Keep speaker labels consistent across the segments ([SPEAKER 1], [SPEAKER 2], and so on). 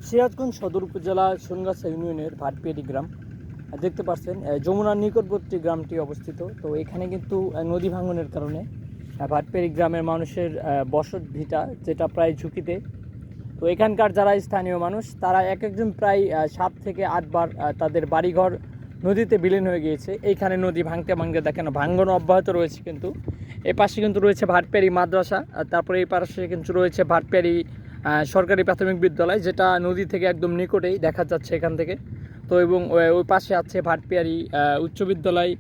[SPEAKER 1] সিরাজগঞ্জ সদর উপজেলা সোনগাছা ইউনিয়নের ভাটপিয়ারি গ্রাম দেখতে পাচ্ছেন যমুনার নিকটবর্তী গ্রামটি অবস্থিত। তো এখানে কিন্তু নদী ভাঙনের কারণে ভাটপিয়ারি গ্রামের মানুষের বসত ভিটা যেটা প্রায় ঝুঁকিতে। তো এখানকার যারা স্থানীয় মানুষ তারা এক একজন প্রায় 7 থেকে 8 বার তাদের বাড়িঘর নদীতে বিলীন হয়ে গিয়েছে। এইখানে নদী ভাঙতে ভাঙতে দেখেন ভাঙন অব্যাহত রয়েছে। কিন্তু এ পাশে কিন্তু রয়েছে ভাটপিয়ারি মাদ্রাসা, তারপরে এই পাশে কিন্তু রয়েছে ভাটপিয়ারি সরকারি প্রাথমিক বিদ্যালয়, যেটা নদী থেকে একদম নিকটেই দেখা যাচ্ছে এখান থেকে। তো এবং ওই পাশে আছে ভাটপিয়ারি উচ্চ বিদ্যালয়,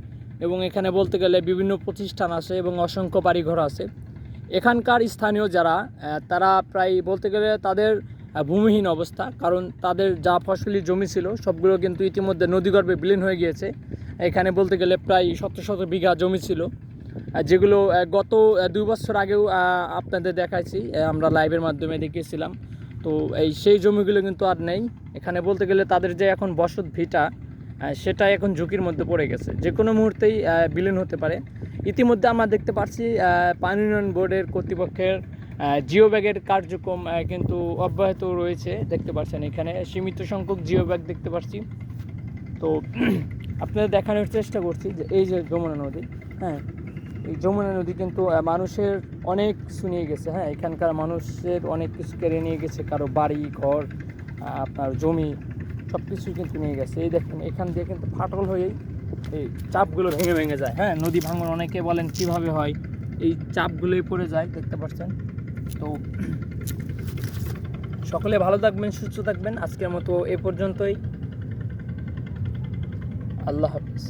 [SPEAKER 1] এবং এখানে বলতে গেলে বিভিন্ন প্রতিষ্ঠান আছে এবং অসংখ্য বাড়িঘর আছে। এখানকার স্থানীয় যারা তারা প্রায় বলতে গেলে তাদের ভূমিহীন অবস্থা, কারণ তাদের যা ফসলি জমি ছিল সবগুলো কিন্তু ইতিমধ্যে নদীগর্ভে বিলীন হয়ে গিয়েছে। এখানে বলতে গেলে প্রায় শত শত বিঘা জমি ছিল, যেগুলো গত 2 বছর আগেও আপনাদের দেখাইছি, আমরা লাইভের মাধ্যমে দেখিয়েছিলাম। তো সেই জমিগুলো কিন্তু আর নেই। এখানে বলতে গেলে তাদের যে এখন বসত ভিটা সেটা এখন ঝুঁকির মধ্যে পড়ে গেছে, যে কোনো মুহূর্তেই বিলীন হতে পারে। ইতিমধ্যে আমরা দেখতে পাচ্ছি পানি উন্নয়ন বোর্ডের কর্তৃপক্ষের জিও ব্যাগের কার্যক্রম কিন্তু অব্যাহত রয়েছে। দেখতে পাচ্ছেন এখানে সীমিত সংখ্যক জিও ব্যাগ দেখতে পাচ্ছি। তো আপনাদের দেখানোর চেষ্টা করছি যে এই যে যমুনা নদী, হ্যাঁ, এই যমুনা নদী কিন্তু মানুষের অনেক কিছু নিয়ে গেছে। হ্যাঁ, এখানকার মানুষের অনেক কিছু কেড়ে নিয়ে গেছে, কারো বাড়ি ঘর, আপনার জমি সব কিছুই কিন্তু নিয়ে গেছে। এই দেখেন এখান দিয়ে কিন্তু ফাটল হয়েই এই চাপগুলো ভেঙে ভেঙে যায়। হ্যাঁ, নদী ভাঙন অনেকে বলেন কিভাবে হয়, এই চাপগুলোই পড়ে যায়, দেখতে পাচ্ছেন। তো সকলে ভালো থাকবেন, সুস্থ থাকবেন। আজকের মতো এ পর্যন্তই। আল্লাহ হাফিজ।